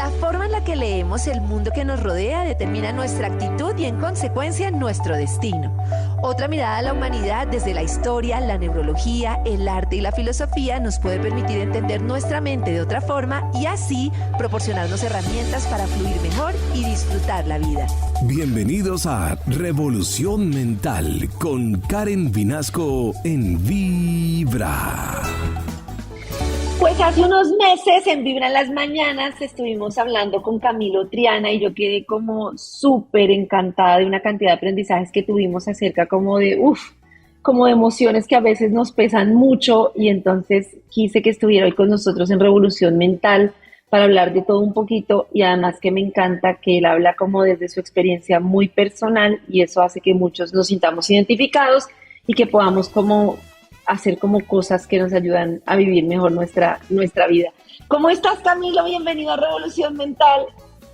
La forma en la que leemos el mundo que nos rodea determina nuestra actitud y, en consecuencia, nuestro destino. Otra mirada a la humanidad desde la historia, la neurología, el arte y la filosofía nos puede permitir entender nuestra mente de otra forma y así proporcionarnos herramientas para fluir mejor y disfrutar la vida. Bienvenidos a Revolución Mental con Karen Vinasco en Vibra. Pues hace unos meses en Vibra en las Mañanas estuvimos hablando con Camilo Triana y yo quedé como súper encantada de una cantidad de aprendizajes que tuvimos acerca como de emociones que a veces nos pesan mucho, y entonces quise que estuviera hoy con nosotros en Revolución Mental para hablar de todo un poquito, y además que me encanta que él habla como desde su experiencia muy personal, y eso hace que muchos nos sintamos identificados y que podamos como hacer como cosas que nos ayudan a vivir mejor nuestra vida. ¿Cómo estás, Camilo? Bienvenido a Revolución Mental.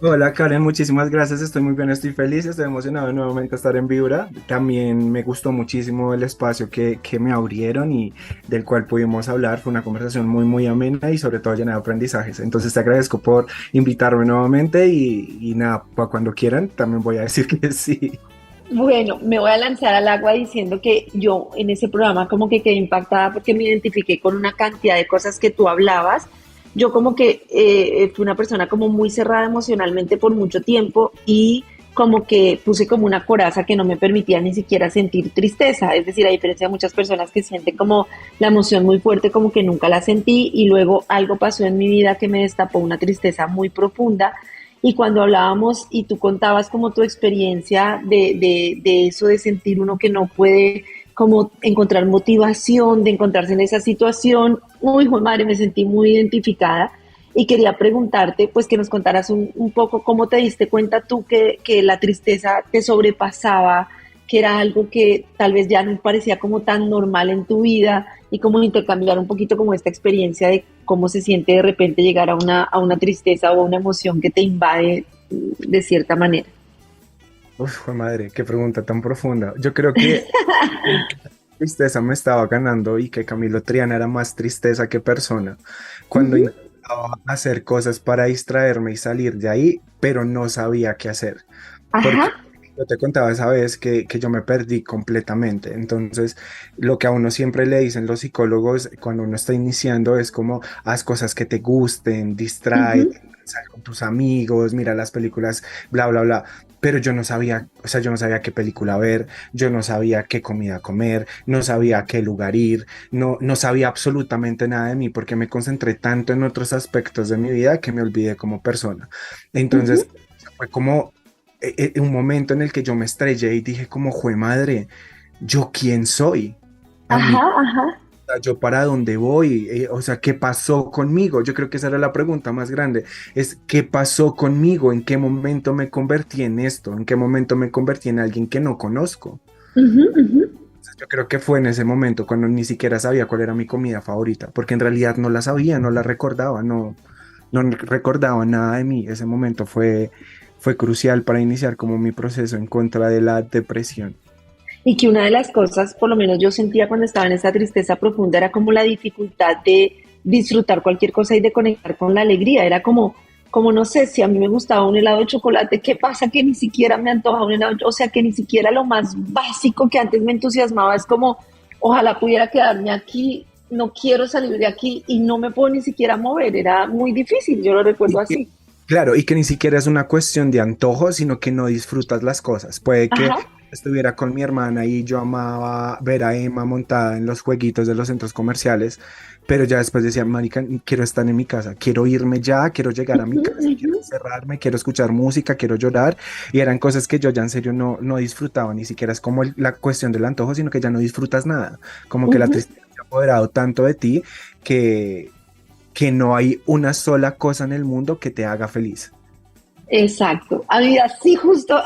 Hola Karen, muchísimas gracias, estoy muy bien, estoy feliz, estoy emocionado de nuevamente estar en Vibra. También me gustó muchísimo el espacio que me abrieron y del cual pudimos hablar. Fue una conversación muy amena y sobre todo llena de aprendizajes. Entonces te agradezco por invitarme nuevamente y nada, para cuando quieran también voy a decir que sí. Bueno, me voy a lanzar al agua diciendo que yo en ese programa como que quedé impactada porque me identifiqué con una cantidad de cosas que tú hablabas. Yo como que fui una persona como muy cerrada emocionalmente por mucho tiempo, y como que puse como una coraza que no me permitía ni siquiera sentir tristeza. Es decir, a diferencia de muchas personas que sienten como la emoción muy fuerte, como que nunca la sentí, y luego algo pasó en mi vida que me destapó una tristeza muy profunda. Y cuando hablábamos y tú contabas como tu experiencia de eso, de sentir uno que no puede como encontrar motivación, de encontrarse en esa situación, uy, hijo de madre, me sentí muy identificada y quería preguntarte, pues que nos contaras un poco cómo te diste cuenta tú que la tristeza te sobrepasaba, que era algo que tal vez ya no parecía como tan normal en tu vida, y cómo intercambiar un poquito como esta experiencia de cómo se siente de repente llegar a una tristeza o a una emoción que te invade de cierta manera. Uf, madre, qué pregunta tan profunda. Yo creo que tristeza me estaba ganando y que Camilo Triana era más tristeza que persona. Cuando intentaba hacer cosas para distraerme y salir de ahí, pero no sabía qué hacer. Porque Ajá. yo te contaba esa vez que yo me perdí completamente. Entonces, lo que a uno siempre le dicen los psicólogos cuando uno está iniciando es como haz cosas que te gusten, Uh-huh. distráete, sal con tus amigos, mira las películas, bla, bla, bla. Pero yo no sabía, o sea, yo no sabía qué película ver, yo no sabía qué comida comer, no sabía a qué lugar ir, no sabía absolutamente nada de mí porque me concentré tanto en otros aspectos de mi vida que me olvidé como persona. Uh-huh. Entonces, fue como un momento en el que yo me estrellé y dije como, jue madre, ¿yo quién soy? A mí, Ajá, ajá. ¿yo para dónde voy? O sea, ¿qué pasó conmigo? Yo creo que esa era la pregunta más grande, es ¿qué pasó conmigo? ¿En qué momento me convertí en esto? ¿En qué momento me convertí en alguien que no conozco? Uh-huh, uh-huh. Entonces, yo creo que fue en ese momento cuando ni siquiera sabía cuál era mi comida favorita, porque en realidad no la sabía, no la recordaba, no recordaba nada de mí. Ese momento fue crucial para iniciar como mi proceso en contra de la depresión. Y que una de las cosas, por lo menos yo sentía cuando estaba en esa tristeza profunda, era como la dificultad de disfrutar cualquier cosa y de conectar con la alegría. Era como no sé, si a mí me gustaba un helado de chocolate, ¿qué pasa que ni siquiera me antoja un helado? O sea, que ni siquiera lo más básico que antes me entusiasmaba es como, ojalá pudiera quedarme aquí, no quiero salir de aquí y no me puedo ni siquiera mover. Era muy difícil, yo lo recuerdo Y así. claro, y que ni siquiera es una cuestión de antojo, sino que no disfrutas las cosas. Puede que Ajá. estuviera con mi hermana y yo amaba ver a Emma montada en los jueguitos de los centros comerciales, pero ya después decía, marica, quiero estar en mi casa, quiero irme ya, quiero llegar a mi Ujú, casa, quiero ujú. encerrarme, quiero escuchar música, quiero llorar, y eran cosas que yo ya en serio no disfrutaba, ni siquiera es como la cuestión del antojo, sino que ya no disfrutas nada, como que la Ujú. tristeza se ha apoderado tanto de ti que, que no hay una sola cosa en el mundo que te haga feliz. Exacto, a mí así justo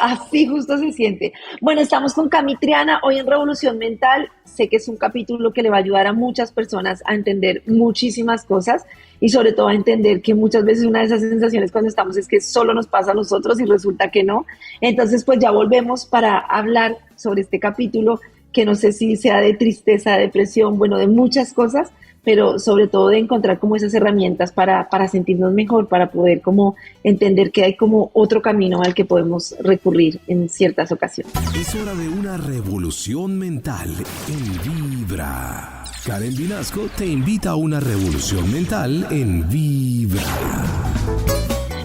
se siente. Bueno, estamos con Cami Triana hoy en Revolución Mental. Sé que es un capítulo que le va a ayudar a muchas personas a entender muchísimas cosas, y sobre todo a entender que muchas veces una de esas sensaciones cuando estamos es que solo nos pasa a nosotros y resulta que no. Entonces, pues ya volvemos para hablar sobre este capítulo, que no sé si sea de tristeza, depresión, bueno, de muchas cosas, pero sobre todo de encontrar como esas herramientas para sentirnos mejor, para poder como entender que hay como otro camino al que podemos recurrir en ciertas ocasiones. Es hora de una revolución mental en Vibra. Karen Vinasco te invita a una revolución mental en Vibra.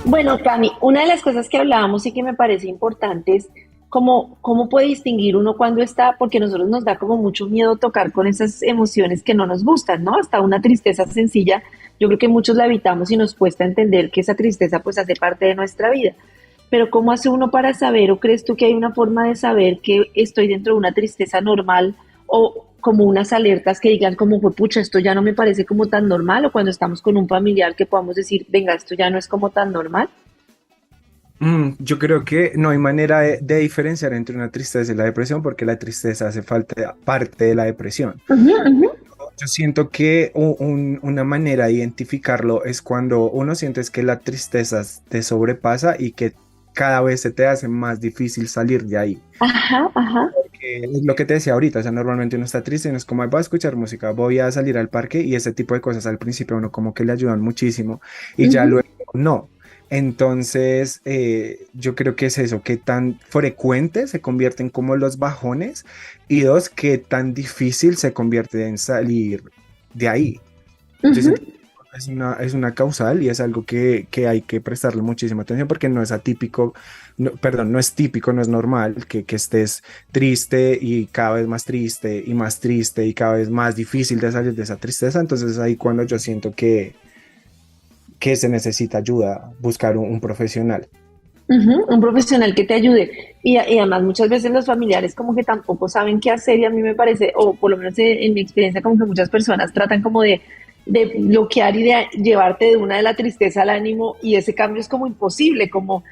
Bueno, Cami, una de las cosas que hablábamos y que me parece importante es cómo puede distinguir uno cuando está, porque a nosotros nos da como mucho miedo tocar con esas emociones que no nos gustan, ¿no? Hasta una tristeza sencilla, yo creo que muchos la evitamos y nos cuesta entender que esa tristeza pues hace parte de nuestra vida. Pero ¿cómo hace uno para saber, o crees tú que hay una forma de saber que estoy dentro de una tristeza normal, o como unas alertas que digan como, fue pucha, esto ya no me parece como tan normal, o cuando estamos con un familiar que podamos decir, venga, esto ya no es como tan normal? Yo creo que no hay manera de diferenciar entre una tristeza y la depresión porque la tristeza hace falta parte de la depresión. Ujú, ujú, Yo siento que una manera de identificarlo es cuando uno sientes que la tristeza te sobrepasa y que cada vez se te hace más difícil salir de ahí. ajá, ajá. Es lo que te decía ahorita, o sea, normalmente uno está triste y no es como, "Ay, voy a escuchar música, voy a salir al parque", y ese tipo de cosas al principio a uno como que le ayudan muchísimo y ya Ujú, luego no. Entonces, yo creo que es eso, que tan frecuente se convierten como los bajones y dos, que tan difícil se convierte en salir de ahí. Yo ujú, siento que es una causal y es algo que hay que prestarle muchísima atención porque no es atípico, perdón, no es típico, no es normal que estés triste y cada vez más triste y cada vez más difícil de salir de esa tristeza. Entonces ahí cuando yo siento que se necesita ayuda, buscar un profesional. ujú. Un profesional que te ayude. Y además muchas veces los familiares como que tampoco saben qué hacer y a mí me parece, o por lo menos en mi experiencia, como que muchas personas tratan como de bloquear y de llevarte de una de la tristeza al ánimo y ese cambio es como imposible, como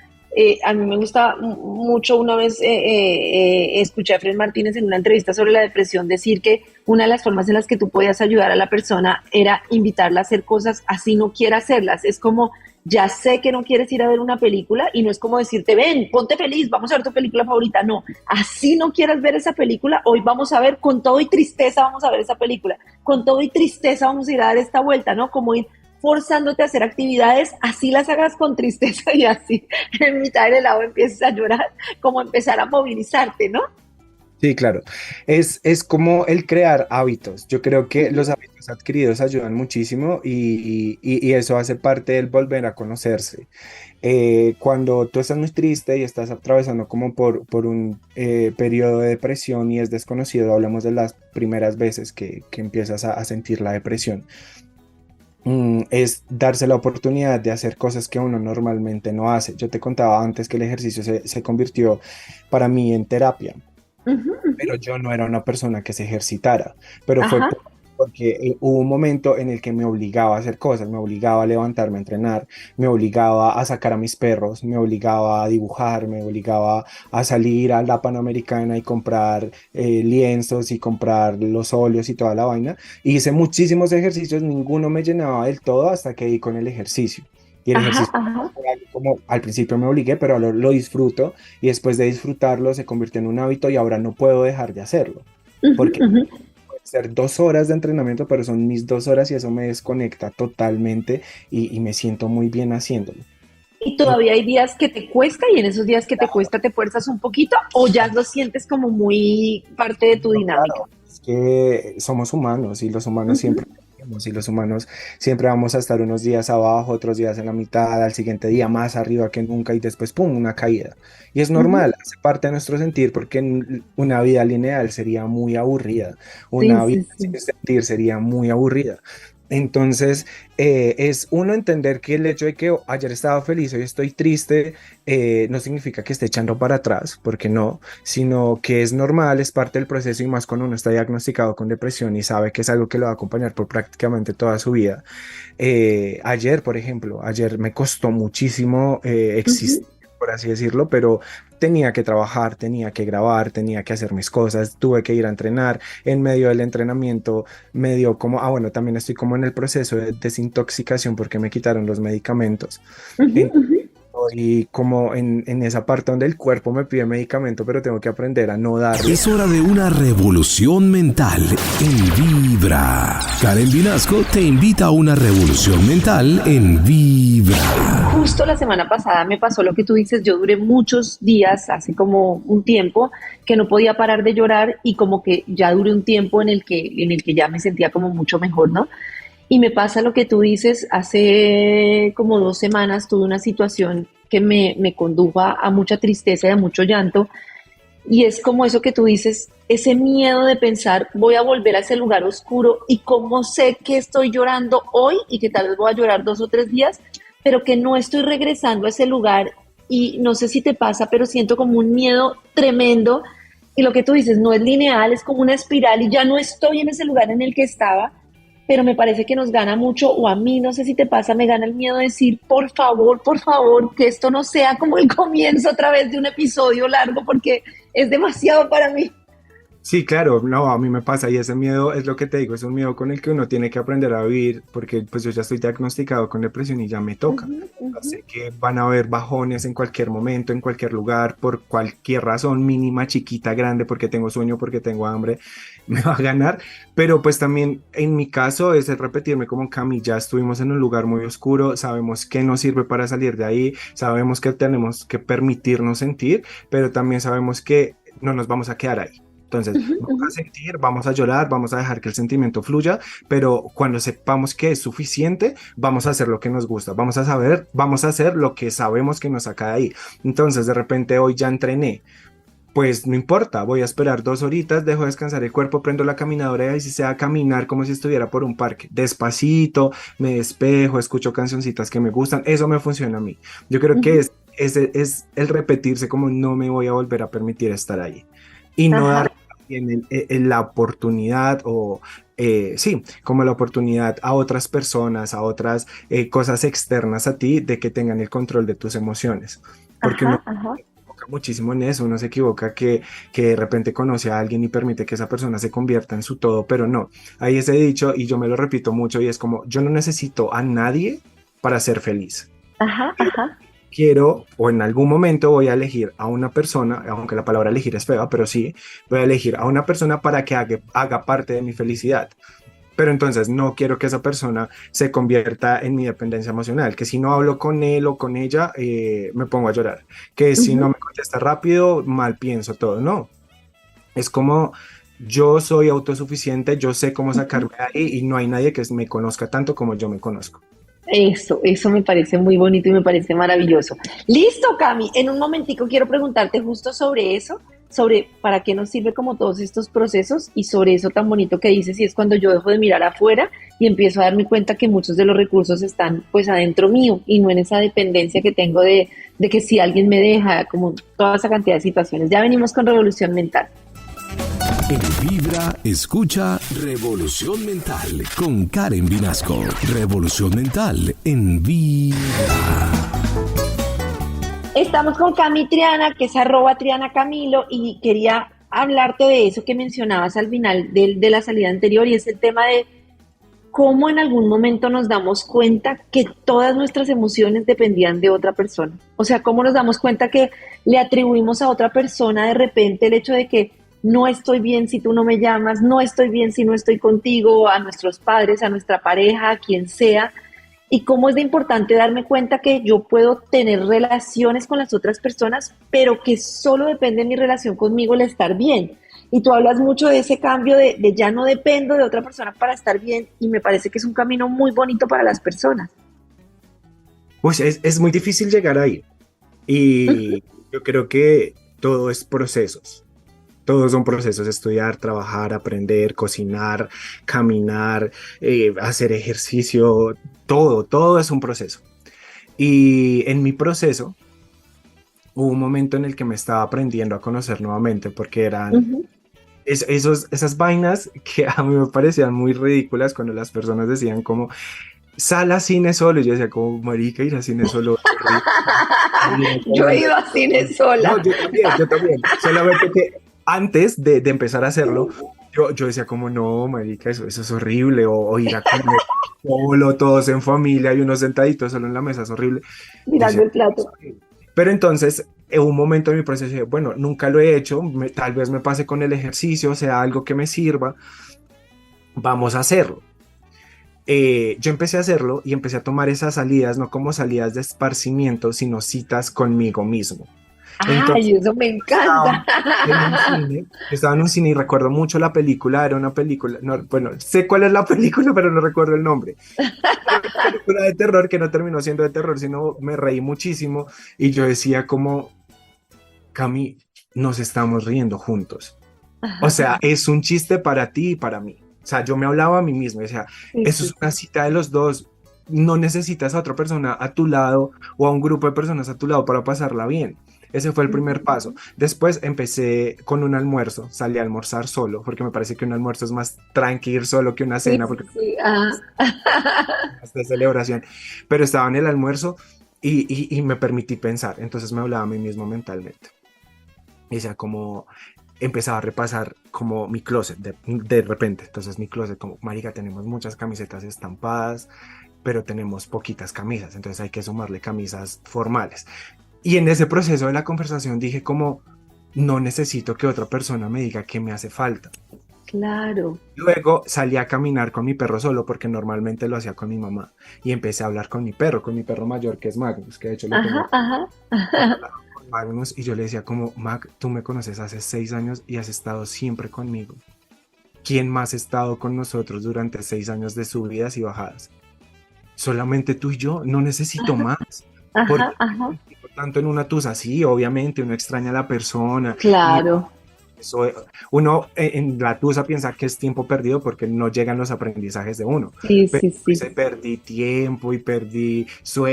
a mí me gusta mucho una vez escuché a Fred Martínez en una entrevista sobre la depresión decir que una de las formas en las que tú podías ayudar a la persona era invitarla a hacer cosas así no quiera hacerlas. Es como, ya sé que no quieres ir a ver una película y no es como decirte, ven, ponte feliz, vamos a ver tu película favorita. No, así no quieras ver esa película, hoy vamos a ver con todo y tristeza, vamos a ver esa película. Con todo y tristeza vamos a ir a dar esta vuelta, ¿no? Como ir forzándote a hacer actividades, así las hagas con tristeza y así en mitad del helado empieces a llorar, como empezar a movilizarte, ¿no? Sí, claro. Es como el crear hábitos. Yo creo que Ujú, los hábitos adquiridos ayudan muchísimo y eso hace parte del volver a conocerse. Cuando tú estás muy triste y estás atravesando como por un periodo de depresión y es desconocido, hablamos de las primeras veces que empiezas a sentir la depresión. Es darse la oportunidad de hacer cosas que uno normalmente no hace. Yo te contaba antes que el ejercicio se convirtió para mí en terapia, ujú, ujú. pero yo no era una persona que se ejercitara, pero fue Ajá. porque hubo un momento en el que me obligaba a hacer cosas, me obligaba a levantarme a entrenar, me obligaba a sacar a mis perros, me obligaba a dibujar, me obligaba a salir a la Panamericana y comprar lienzos y comprar los óleos y toda la vaina. Hice muchísimos ejercicios, ninguno me llenaba del todo hasta que di con el ejercicio. Y el Ajá, ejercicio, ajá. como al principio me obligué, pero ahora lo disfruto y después de disfrutarlo se convirtió en un hábito y ahora no puedo dejar de hacerlo. Ujú, Porque ujú. puede ser 2 horas de entrenamiento, pero son mis 2 horas y eso me desconecta totalmente y me siento muy bien haciéndolo. Y Y todavía hay días que te cuesta y en esos días que te cuesta te fuerzas un poquito o ya lo sientes como muy parte de tu no, dinámica. claro, es que somos humanos y los humanos Ujú, siempre caemos, y los humanos siempre vamos a estar unos días abajo, otros días en la mitad, al siguiente día más arriba que nunca y después, ¡pum!, una caída. Y es ujú. normal, hace parte de nuestro sentir porque una vida lineal sería muy aburrida, Sí, una vida sí, sin sí. sentir sería muy aburrida. Entonces, es uno entender que el hecho de que ayer estaba feliz, hoy estoy triste, no significa que esté echando para atrás, porque no, sino que es normal, es parte del proceso y más cuando uno está diagnosticado con depresión y sabe que es algo que lo va a acompañar por prácticamente toda su vida. Ayer, por ejemplo, ayer me costó muchísimo Ujú, existir, por así decirlo, pero tenía que trabajar, tenía que grabar, tenía que hacer mis cosas, tuve que ir a entrenar. En medio del entrenamiento me dio como, bueno, también estoy como en el proceso de desintoxicación porque me quitaron los medicamentos. ujú, En ujú. todo estoy como en esa parte donde el cuerpo me pide medicamento, pero tengo que aprender a no darle. Es hora de una revolución mental en Vibra. Karen Vinasco te invita a una revolución mental en Vibra. Justo la semana pasada me pasó lo que tú dices, yo duré muchos días, hace como un tiempo, que no podía parar de llorar y como que ya duré un tiempo en el que ya me sentía como mucho mejor, ¿no? Y me pasa lo que tú dices, hace como 2 semanas tuve una situación que me condujo a mucha tristeza y a mucho llanto. Y es como eso que tú dices, ese miedo de pensar, voy a volver a ese lugar oscuro y cómo sé que estoy llorando hoy y que tal vez voy a llorar 2 o 3 días, pero que no estoy regresando a ese lugar y no sé si te pasa, pero siento como un miedo tremendo y lo que tú dices no es lineal, es como una espiral y ya no estoy en ese lugar en el que estaba, pero me parece que nos gana mucho, o a mí, no sé si te pasa, me gana el miedo de decir, por favor, que esto no sea como el comienzo otra vez de un episodio largo, porque es demasiado para mí. Sí, claro, no, a mí me pasa y ese miedo es lo que te digo, es un miedo con el que uno tiene que aprender a vivir porque pues yo ya estoy diagnosticado con depresión y ya me toca. Sé que van a haber bajones en cualquier momento, en cualquier lugar, por cualquier razón mínima, chiquita, grande, porque tengo sueño, porque tengo hambre, me va a ganar, pero pues también en mi caso es el repetirme como Cami, ya estuvimos en un lugar muy oscuro, sabemos qué nos sirve para salir de ahí, sabemos que tenemos que permitirnos sentir, pero también sabemos que no nos vamos a quedar ahí. Entonces, vamos a sentir, vamos a llorar, vamos a dejar que el sentimiento fluya, pero cuando sepamos que es suficiente, vamos a hacer lo que nos gusta, vamos a hacer lo que sabemos que nos saca de ahí. Entonces, de repente hoy ya entrené, pues no importa, voy a esperar 2 horitas, dejo descansar el cuerpo, prendo la caminadora y así sea caminar como si estuviera por un parque, despacito, me despejo, escucho cancioncitas que me gustan, eso me funciona a mí. Yo creo que es el repetirse como no me voy a volver a permitir estar ahí. Y no dar en la oportunidad o sí, como la oportunidad a otras personas, a otras cosas externas a ti de que tengan el control de tus emociones. Porque uno se equivoca muchísimo en eso, uno se equivoca que de repente conoce a alguien y permite que esa persona se convierta en su todo, pero no. Hay ese dicho y yo me lo repito mucho y es como, yo no necesito a nadie para ser feliz. Quiero, o en algún momento voy a elegir a una persona, aunque la palabra elegir es fea, pero sí, voy a elegir a una persona para que haga parte de mi felicidad. Pero entonces no quiero que esa persona se convierta en mi dependencia emocional, que si no hablo con él o con ella, me pongo a llorar, que si no me contesta rápido, mal pienso todo, no. Es como yo soy autosuficiente, yo sé cómo sacarme de ahí y no hay nadie que me conozca tanto como yo me conozco. Eso me parece muy bonito y me parece maravilloso. Listo, Cami, en un momentico quiero preguntarte justo sobre eso, sobre para qué nos sirve como todos estos procesos y sobre eso tan bonito que dices y es cuando yo dejo de mirar afuera y empiezo a darme cuenta que muchos de los recursos están pues adentro mío y no en esa dependencia que tengo de que si alguien me deja, como toda esa cantidad de situaciones. Ya venimos con Revolución Mental. En Vibra, escucha Revolución Mental con Karen Vinasco. Revolución Mental en Vibra. Estamos con Cami Triana, que es @TrianaCamilo, y quería hablarte de eso que mencionabas al final de la salida anterior, y es el tema de cómo en algún momento nos damos cuenta que todas nuestras emociones dependían de otra persona. O sea, cómo nos damos cuenta que le atribuimos a otra persona de repente el hecho de que no estoy bien si tú no me llamas, no estoy bien si no estoy contigo, a nuestros padres, a nuestra pareja, a quien sea, y cómo es de importante darme cuenta que yo puedo tener relaciones con las otras personas, pero que solo depende de mi relación conmigo el estar bien. Y tú hablas mucho de ese cambio de ya no dependo de otra persona para estar bien, y me parece que es un camino muy bonito para las personas. Pues es muy difícil llegar ahí y yo creo que todo es procesos. Todos son procesos, estudiar, trabajar, aprender, cocinar, caminar, hacer ejercicio, todo es un proceso. Y en mi proceso hubo un momento en el que me estaba aprendiendo a conocer nuevamente porque eran esas vainas que a mí me parecían muy ridículas cuando las personas decían como sal a cine solo, y yo decía como marica, ir a cine solo. Yo he ido a cine sola. No, yo también, solamente que antes de empezar a hacerlo, yo decía como, no, marica, eso es horrible, o ir a comer solo, todos en familia y uno sentadito solo en la mesa, es horrible. Yo Mirando decía, el plato. pero entonces, en un momento de mi proceso, dije, bueno, nunca lo he hecho, tal vez me pase con el ejercicio, sea algo que me sirva, vamos a hacerlo. Yo empecé a hacerlo y empecé a tomar esas salidas, no como salidas de esparcimiento, sino citas conmigo mismo. Ay, Entonces, eso me estaba encanta. en un cine, estaba en un cine y recuerdo mucho la película, era una película, no, bueno, sé cuál es la película, pero no recuerdo el nombre. Era una película de terror que no terminó siendo de terror, sino me reí muchísimo y yo decía como, Cami, nos estamos riendo juntos. O sea, es un chiste para ti y para mí. O sea, yo me hablaba a mí mismo, y decía, Sí, eso sí, es una cita de los dos. No necesitas a otra persona a tu lado o a un grupo de personas a tu lado para pasarla bien. Ese fue el primer paso. sí. Después empecé con un almuerzo, salí a almorzar solo, porque me parece que un almuerzo es más tranquilo solo que una Sí, cena, sí, porque sí. Ah. es de celebración. Pero estaba en el almuerzo y me permití pensar. Entonces me hablaba a mí mismo mentalmente. Y decía como, empezaba a repasar como mi closet de repente. Entonces mi closet como, marica, tenemos muchas camisetas estampadas, pero tenemos poquitas camisas. Entonces hay que sumarle camisas formales. Y en ese proceso de la conversación dije como, no necesito que otra persona me diga que me hace falta. Claro. Luego salí a caminar con mi perro solo porque normalmente lo hacía con mi mamá y empecé a hablar con mi perro mayor que es Magnus, que de hecho lo tengo Ajá, aquí. ajá. Hablaba con Magnus y yo le decía como, Mag, tú me conoces hace 6 años y has estado siempre conmigo. ¿Quién más ha estado con nosotros durante 6 años de subidas y bajadas? Solamente tú y yo, no necesito más. Ajá, Porque ajá. tanto en una tusa, sí, obviamente uno extraña a la persona y Claro. eso, uno en la tusa piensa que es tiempo perdido porque no llegan los aprendizajes de uno, Sí, pero sí, sí. se perdí tiempo y perdí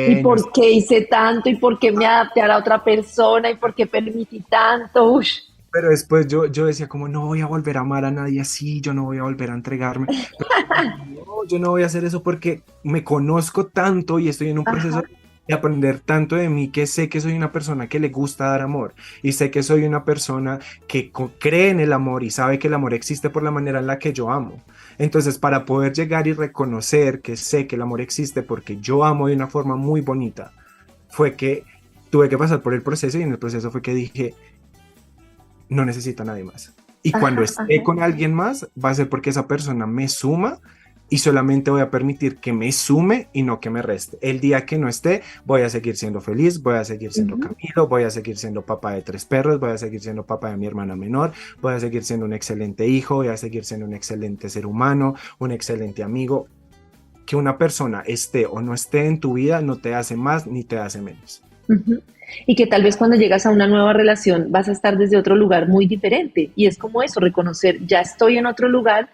¿Y sueños. por qué hice tanto? ¿Y por qué me adapté a la otra persona? ¿Y por qué permití tanto? Ush. Pero después yo decía como no voy a volver a amar a nadie así, yo no voy a volver a entregarme. Pero no, yo no voy a hacer eso porque me conozco tanto y estoy en un proceso Ajá, de aprender tanto de mí que sé que soy una persona que le gusta dar amor y sé que soy una persona que cree en el amor y sabe que el amor existe por la manera en la que yo amo. Entonces, para poder llegar y reconocer que sé que el amor existe porque yo amo de una forma muy bonita, fue que tuve que pasar por el proceso y en el proceso fue que dije, no necesito a nadie más. Y cuando ajá, esté ajá. con alguien más, va a ser porque esa persona me suma y solamente voy a permitir que me sume y no que me reste. El día que no esté, voy a seguir siendo feliz, voy a seguir siendo Ujú. Camilo, voy a seguir siendo papá de 3 perros, voy a seguir siendo papá de mi hermana menor, voy a seguir siendo un excelente hijo, voy a seguir siendo un excelente ser humano, un excelente amigo. Que una persona esté o no esté en tu vida no te hace más ni te hace menos. Ujú. Y que tal vez cuando llegas a una nueva relación vas a estar desde otro lugar muy diferente. Y es como eso, reconocer, ya estoy en otro lugar.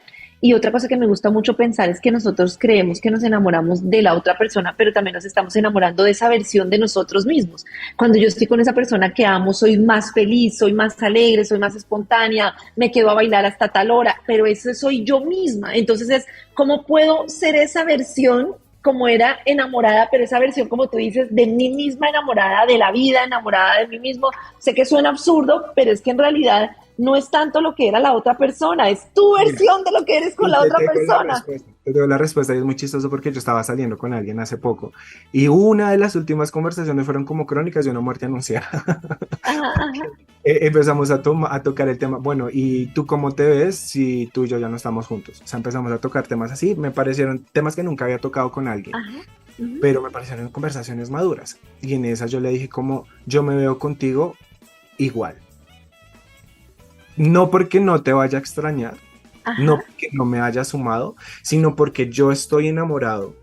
Y otra cosa que me gusta mucho pensar es que nosotros creemos que nos enamoramos de la otra persona, pero también nos estamos enamorando de esa versión de nosotros mismos. Cuando yo estoy con esa persona que amo, soy más feliz, soy más alegre, soy más espontánea, me quedo a bailar hasta tal hora, pero eso soy yo misma. Entonces es, ¿cómo puedo ser esa versión como era enamorada, pero esa versión, como tú dices, de mí misma enamorada de la vida, enamorada de mí mismo? Sé que suena absurdo, pero es que en realidad no es tanto lo que era la otra persona, es tu Mira, versión de lo que eres con y la te otra tengo la persona. respuesta. Te doy la respuesta y es muy chistoso porque yo estaba saliendo con alguien hace poco y una de las últimas conversaciones fueron como crónicas de una muerte anunciada. Ajá, ajá, Empezamos a tocar el tema, bueno, ¿y tú cómo te ves si tú y yo ya no estamos juntos? O sea, empezamos a tocar temas así, me parecieron temas que nunca había tocado con alguien, ajá. Ujú. pero me parecieron conversaciones maduras. Y en esas yo le dije como, yo me veo contigo igual. No porque no te vaya a extrañar, no Ajá, porque no me haya sumado, sino porque yo estoy enamorado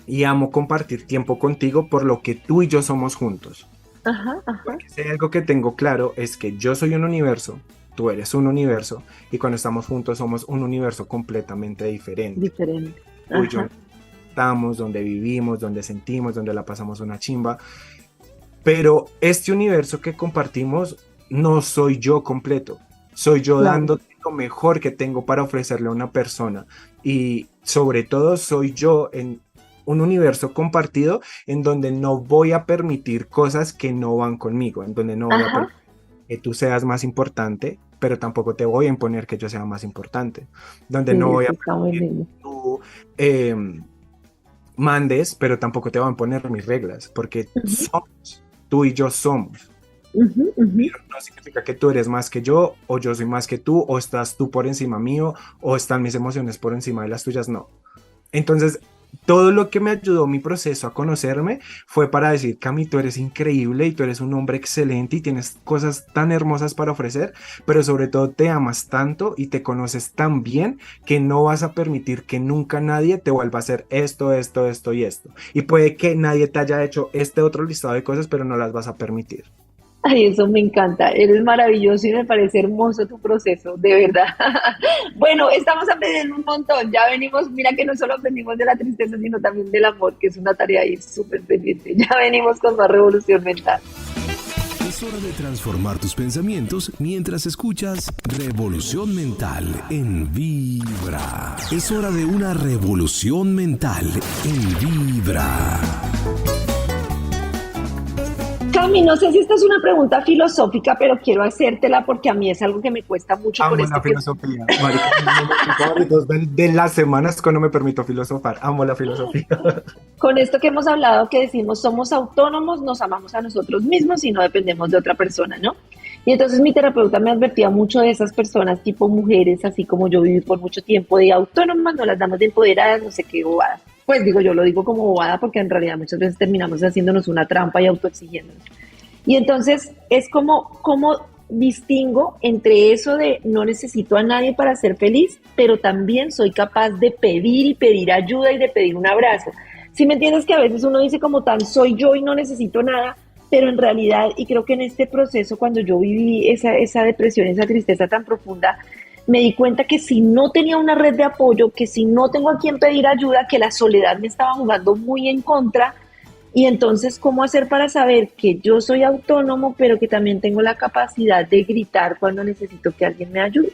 y amo compartir tiempo contigo por lo que tú y yo somos juntos. ajá, ajá. Porque si hay algo que tengo claro es que yo soy un universo, tú eres un universo y cuando estamos juntos somos un universo completamente diferente. Diferente. Tú y yo Ajá, estamos donde vivimos, donde sentimos, donde la pasamos una chimba, pero este universo que compartimos no soy yo completo, soy yo claro. dando lo mejor que tengo para ofrecerle a una persona y sobre todo soy yo en un universo compartido en donde no voy a permitir cosas que no van conmigo, en donde no voy a Ajá. permitir que tú seas más importante, pero tampoco te voy a imponer que yo sea más importante, donde no Sí, voy eso a está muy permitir lindo. que tú eh, mandes, pero tampoco te van a poner mis reglas, porque somos, tú y yo somos. Ujú, ujú. Pero no significa que tú eres más que yo, o yo soy más que tú, o estás tú por encima mío, o están mis emociones por encima de las tuyas, no. Entonces, todo lo que me ayudó mi proceso a conocerme fue para decir, Cami, tú eres increíble y tú eres un hombre excelente y tienes cosas tan hermosas para ofrecer, pero sobre todo te amas tanto y te conoces tan bien que no vas a permitir que nunca nadie te vuelva a hacer esto, esto, esto y esto. Y puede que nadie te haya hecho este otro listado de cosas, pero no las vas a permitir. Ay, eso me encanta. Eres maravilloso y me parece hermoso tu proceso, de verdad. Bueno, estamos aprendiendo un montón. Ya venimos, mira que no solo aprendimos de la tristeza, sino también del amor, que es una tarea ahí súper pendiente. Ya venimos con más revolución mental. Es hora de transformar tus pensamientos mientras escuchas Revolución Mental en Vibra. Es hora de una revolución mental en Vibra. Cami, no sé si esta es una pregunta filosófica, pero quiero hacértela porque a mí es algo que me cuesta mucho por Amo este la filosofía, marica, uno de mis favoritos de las semanas cuando me permito filosofar. Amo la filosofía. con esto que hemos hablado, que decimos somos autónomos, nos amamos a nosotros mismos y no dependemos de otra persona, ¿no? Y entonces mi terapeuta me advertía mucho de esas personas tipo mujeres, así como yo viví por mucho tiempo de autónomas, no las damos de empoderadas, no sé qué bobada. Pues digo, yo lo digo como bobada porque en realidad muchas veces terminamos haciéndonos una trampa y autoexigiéndonos. Y entonces es como distingo entre eso de no necesito a nadie para ser feliz, pero también soy capaz de pedir y pedir ayuda y de pedir un abrazo. Si me entiendes que a veces uno dice como tal, soy yo y no necesito nada, pero en realidad, y creo que en este proceso, cuando yo viví esa depresión, esa tristeza tan profunda, me di cuenta que si no tenía una red de apoyo, que si no tengo a quien pedir ayuda, que la soledad me estaba jugando muy en contra. Y entonces, ¿cómo hacer para saber que yo soy autónomo, pero que también tengo la capacidad de gritar cuando necesito que alguien me ayude?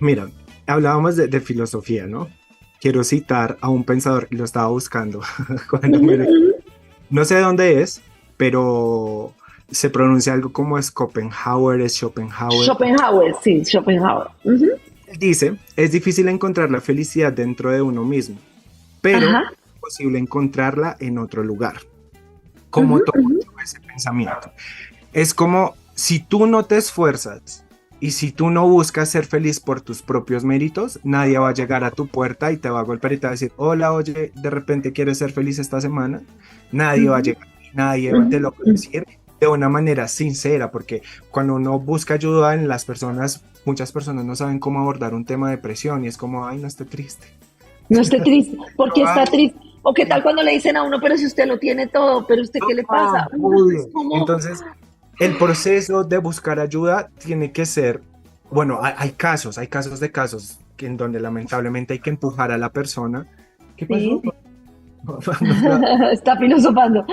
Mira, hablábamos de filosofía, ¿no? Quiero citar a un pensador que lo estaba buscando cuando me... No sé dónde es, pero se pronuncia algo como Schopenhauer, es Schopenhauer. Schopenhauer, sí, Schopenhauer. Ujú. Él dice, es difícil encontrar la felicidad dentro de uno mismo, pero Ajá. es posible encontrarla en otro lugar. ¿Cómo Ujú, tomo ujú. yo ese pensamiento? Es como si tú no te esfuerzas y si tú no buscas ser feliz por tus propios méritos, nadie va a llegar a tu puerta y te va a golpear y te va a decir, hola, oye, de repente quieres ser feliz esta semana. Nadie va a Ujú, llegar, nadie ujú, te lo va a ujú. decir de una manera sincera, porque cuando uno busca ayuda en las personas, muchas personas no saben cómo abordar un tema de depresión y es como, ay, no estoy triste. No esté triste, porque está Ay, triste. O qué tal cuando le dicen a uno, pero si usted lo tiene todo, pero usted qué le pasa. Es obvio. como, Entonces, el proceso de buscar ayuda tiene que ser, bueno, hay casos de casos en donde lamentablemente hay que empujar a la persona. ¿Qué pasó? sí, Nos la- está filosofando.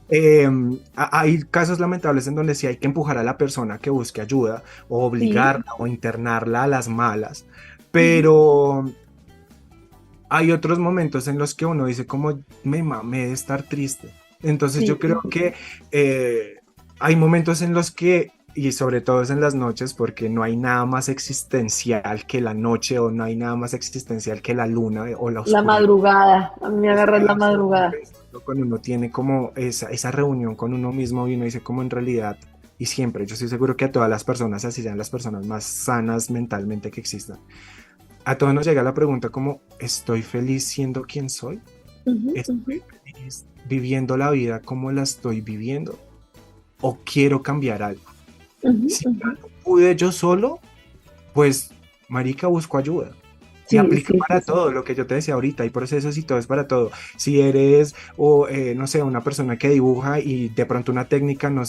Eh, hay casos lamentables en donde sí hay que empujar a la persona que busque ayuda o Sí. obligarla o internarla a las malas, Ujú. pero hay otros momentos en los que uno dice como me mamé de estar triste. Entonces yo Sí, creo que hay momentos en los que, y sobre todo es en las noches, porque no hay nada más existencial que la noche o no hay nada más existencial que la luna o la la oscuridad. madrugada. A mí me Es agarras la quedarse uno madrugada. pensando cuando uno tiene como esa reunión con uno mismo y uno dice como en realidad, y siempre, yo estoy seguro que a todas las personas, así sean las personas más sanas mentalmente que existan, a todos nos llega la pregunta como, ¿estoy feliz siendo quien soy? Ujú, ¿Estoy ujú, feliz viviendo la vida como la estoy viviendo? ¿O quiero cambiar algo? ujú, Si ya ujú. no pude yo solo, pues, marica, busco ayuda. Y Sí, aplica sí, sí, para sí. todo lo que yo te decía ahorita, hay procesos y todo es para todo. Si eres, o no sé, una persona que dibuja y de pronto una técnica no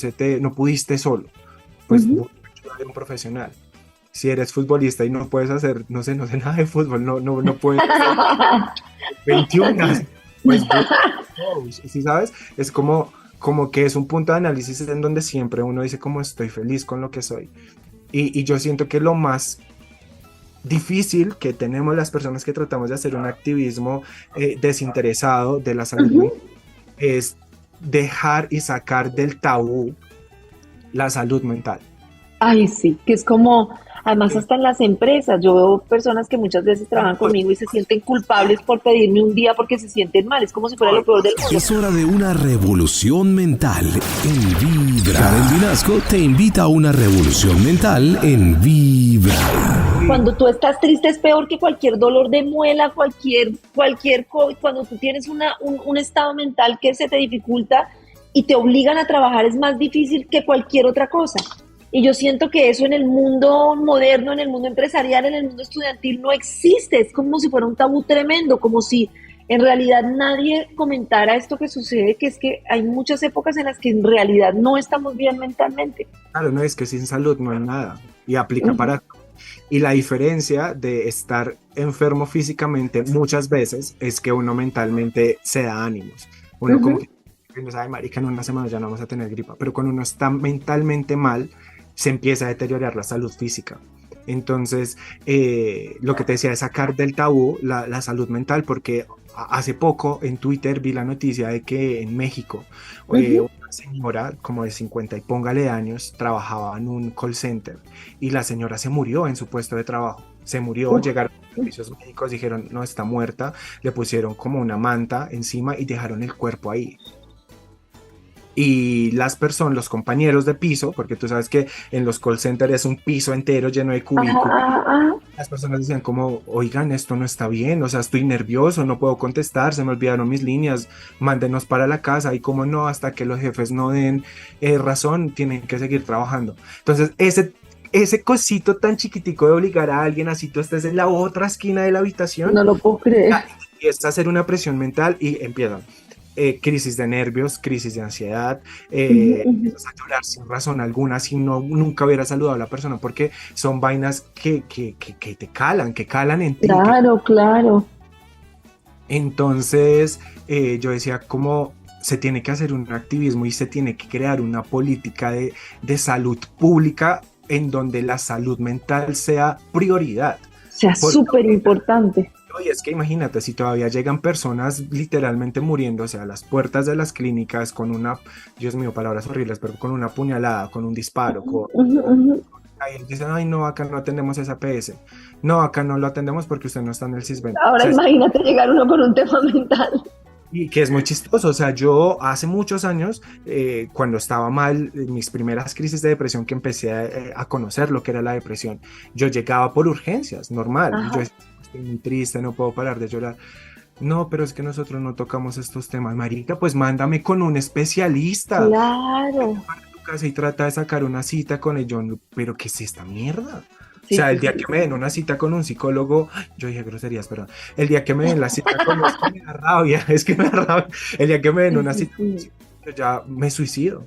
pudiste solo, pues Ujú. busca ayuda de un profesional. Si eres futbolista y no puedes hacer, no sé nada de fútbol, no puedes hacer 21, pues busca coach. ¿Sí sabes? Es como que es un punto de análisis en donde siempre uno dice como estoy feliz con lo que soy. Y yo siento que lo más difícil que tenemos las personas que tratamos de hacer un activismo desinteresado de la salud Ujú. mental es dejar y sacar del tabú la salud mental. Ay, sí, que es como, Además, hasta en las empresas, yo veo personas que muchas veces trabajan conmigo y se sienten culpables por pedirme un día porque se sienten mal. Es como si fuera lo peor del mundo. Es hora de una revolución mental en Vibra. Karen Vinasco te invita a una revolución mental en Vibra. Cuando tú estás triste es peor que cualquier dolor de muela, cuando tú tienes un estado mental que se te dificulta y te obligan a trabajar, es más difícil que cualquier otra cosa. Y yo siento que eso en el mundo moderno, en el mundo empresarial, en el mundo estudiantil no existe. Es como si fuera un tabú tremendo, como si en realidad nadie comentara esto que sucede, que es que hay muchas épocas en las que en realidad no estamos bien mentalmente. Claro, no es que sin salud no hay nada y aplica para todo. Y la diferencia de estar enfermo físicamente muchas veces es que uno mentalmente se da ánimos. Uno como que no sabe, marica, en una semana ya no vamos a tener gripa, pero cuando uno está mentalmente mal, se empieza a deteriorar la salud física. Entonces, lo que te decía es sacar del tabú la salud mental, porque hace poco en Twitter vi la noticia de que en México una señora como de 50 y póngale años trabajaba en un call center y la señora se murió en su puesto de trabajo. Se murió, llegaron los servicios médicos, dijeron no, está muerta, le pusieron como una manta encima y dejaron el cuerpo ahí. Y las personas, los compañeros de piso, porque tú sabes que en los call centers es un piso entero lleno de cubículos, las personas decían como, oigan, esto no está bien, o sea, estoy nervioso, no puedo contestar, se me olvidaron mis líneas, mándenos para la casa, y como no, hasta que los jefes no den razón, tienen que seguir trabajando. Entonces, ese cosito tan chiquitico de obligar a alguien, así tú estés en la otra esquina de la habitación, no lo puedo creer. Y es hacer una presión mental y empiezan. Crisis de nervios, crisis de ansiedad, empiezas a llorar sin razón alguna, si nunca hubiera saludado a la persona, porque son vainas que te calan en ti. Claro. Entonces, yo decía como se tiene que hacer un activismo y se tiene que crear una política de salud pública en donde la salud mental sea prioridad. Sea súper importante. Y es que imagínate, si todavía llegan personas literalmente muriéndose a las puertas de las clínicas con una, Dios mío, palabras horribles, pero con una puñalada, con un disparo, ahí dicen, ay no, acá no atendemos esa PS, no, acá no lo atendemos porque usted no está en el CISBEN. Ahora o sea, imagínate llegar uno con un tema mental. Y que es muy chistoso, o sea, yo hace muchos años, cuando estaba mal, en mis primeras crisis de depresión que empecé a conocer lo que era la depresión, yo llegaba por urgencias, normal, yo estoy muy triste, no puedo parar de llorar. No, pero es que nosotros no tocamos estos temas, marica, pues mándame con un especialista. Claro. A tu casa y trata de sacar una cita con el John, pero ¿qué es esta mierda? Sí, o sea, el día que me den una cita con un psicólogo, yo dije groserías, perdón, el día que me den la cita con un psicólogo, me da rabia, es que me da rabia, el día que me den una cita con un psicólogo, ya me suicido.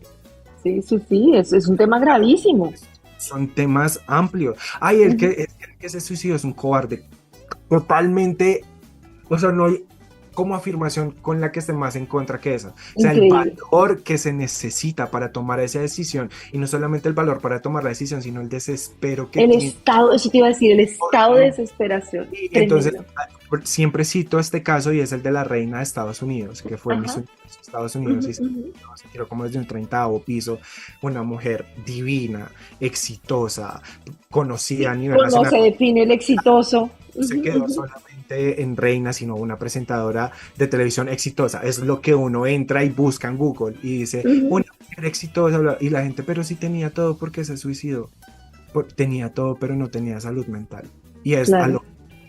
Sí, es un tema gravísimo. Son temas amplios. Ay, el que se suicidó es un cobarde, totalmente, o sea, no hay como afirmación con la que esté más en contra que esa. O sea, increíble. El valor que se necesita para tomar esa decisión, y no solamente el valor para tomar la decisión, sino el desespero que tiene. Estado, eso te iba a decir, el estado de desesperación. Y entonces, siempre cito este caso y es el de la reina de Estados Unidos, que fue Miss Estados Unidos y se tiró como desde un 30º piso, una mujer divina, exitosa, conocida a nivel nacional. ¿Cómo se define el exitoso? Se quedó solamente en reina, sino una presentadora de televisión exitosa. Es lo que uno entra y busca en Google y dice, una mujer exitosa, y la gente, pero sí tenía todo, porque se suicidó. Tenía todo, pero no tenía salud mental. Y es a lo que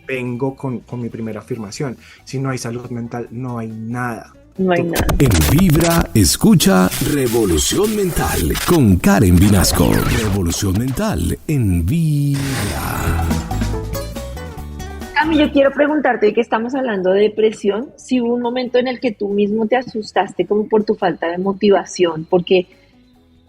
vengo con mi primera afirmación. Si no hay salud mental, no hay nada. No hay nada. En Vibra, escucha Revolución Mental con Karen Vinasco. Revolución Mental en Vibra. Cami, yo quiero preguntarte, hoy que estamos hablando de depresión, si hubo un momento en el que tú mismo te asustaste como por tu falta de motivación, porque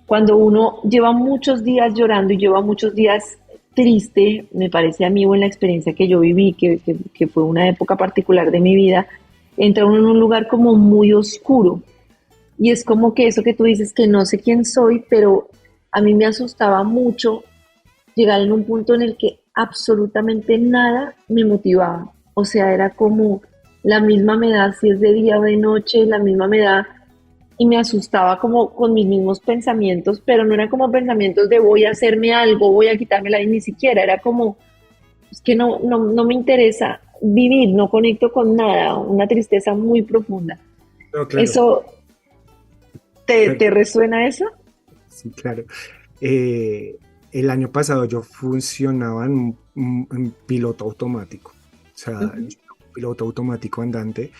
cuando uno lleva muchos días llorando y lleva muchos días triste, me parece a mí, o en la experiencia que yo viví, que fue una época particular de mi vida, entra uno en un lugar como muy oscuro, y es como que eso que tú dices, que no sé quién soy, pero a mí me asustaba mucho llegar en un punto en el que absolutamente nada me motivaba. O sea, era como la misma me da si es de día o de noche, la misma me da y me asustaba como con mis mismos pensamientos, pero no eran como pensamientos de voy a hacerme algo, voy a quitarme la vida, ni siquiera, era como, es que no me interesa vivir, no conecto con nada, una tristeza muy profunda. No, claro. ¿Eso Pero- te resuena eso? sí, claro. Eh, el año pasado yo funcionaba en piloto automático, o sea, Ujú. piloto automático andante,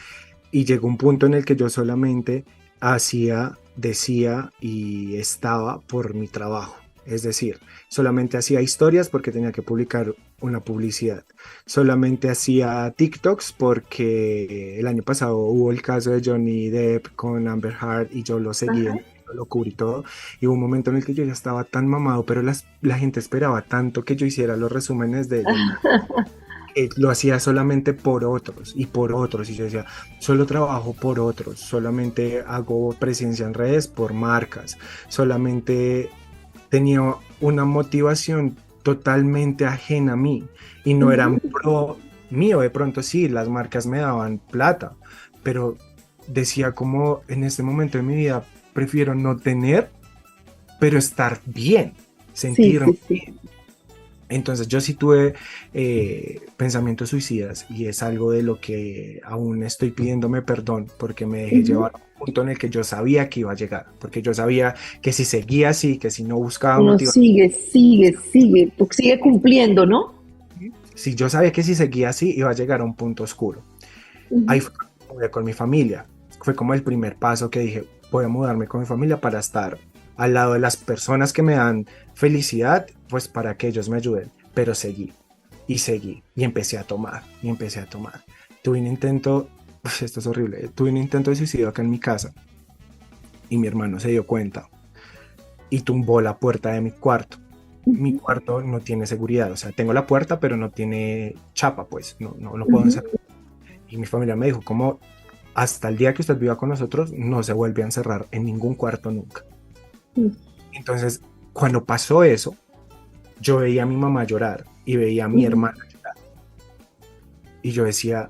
y llegó un punto en el que yo solamente hacía, decía y estaba por mi trabajo. Es decir, solamente hacía historias porque tenía que publicar una publicidad. Solamente hacía TikToks porque el año pasado hubo el caso de Johnny Depp con Amber Heard y yo lo seguí, Ajá. lo cubrí todo. Y hubo un momento en el que yo ya estaba tan mamado, pero la gente esperaba tanto que yo hiciera los resúmenes del lo hacía solamente por otros y por otros. Y yo decía, solo trabajo por otros, solamente hago presencia en redes por marcas, solamente tenía una motivación totalmente ajena a mí y no eran Ujú, pro mío. De pronto sí, las marcas me daban plata, pero decía como en este momento de mi vida prefiero no tener, pero estar bien, sí, sentirme sí, sí. bien. Entonces yo sí tuve pensamientos suicidas y es algo de lo que aún estoy pidiéndome perdón porque me dejé Ujú. llevar a un punto en el que yo sabía que iba a llegar, porque yo sabía que si seguía así, que si no buscaba Uno motivación, sigue, sigue, sigue, porque sigue cumpliendo, ¿no? si yo sabía que si seguía así iba a llegar a un punto oscuro. Ahí Ujú. fue cuando me mudé con mi familia, fue como el primer paso que dije, voy a mudarme con mi familia para estar al lado de las personas que me dan felicidad, pues para que ellos me ayuden, pero seguí y seguí y empecé a tomar y empecé a tomar. Tuve un intento, esto es horrible, tuve un intento de suicidio acá en mi casa y mi hermano se dio cuenta y tumbó la puerta de mi cuarto. Mi Ujú. cuarto no tiene seguridad, o sea, tengo la puerta pero no tiene chapa, pues no puedo Ujú. encerrar. Y mi familia me dijo, como hasta el día que usted viva con nosotros no se vuelve a encerrar en ningún cuarto nunca. Ujú. Entonces, cuando pasó eso, yo veía a mi mamá llorar y veía a mi Ujú. hermana llorar y yo decía,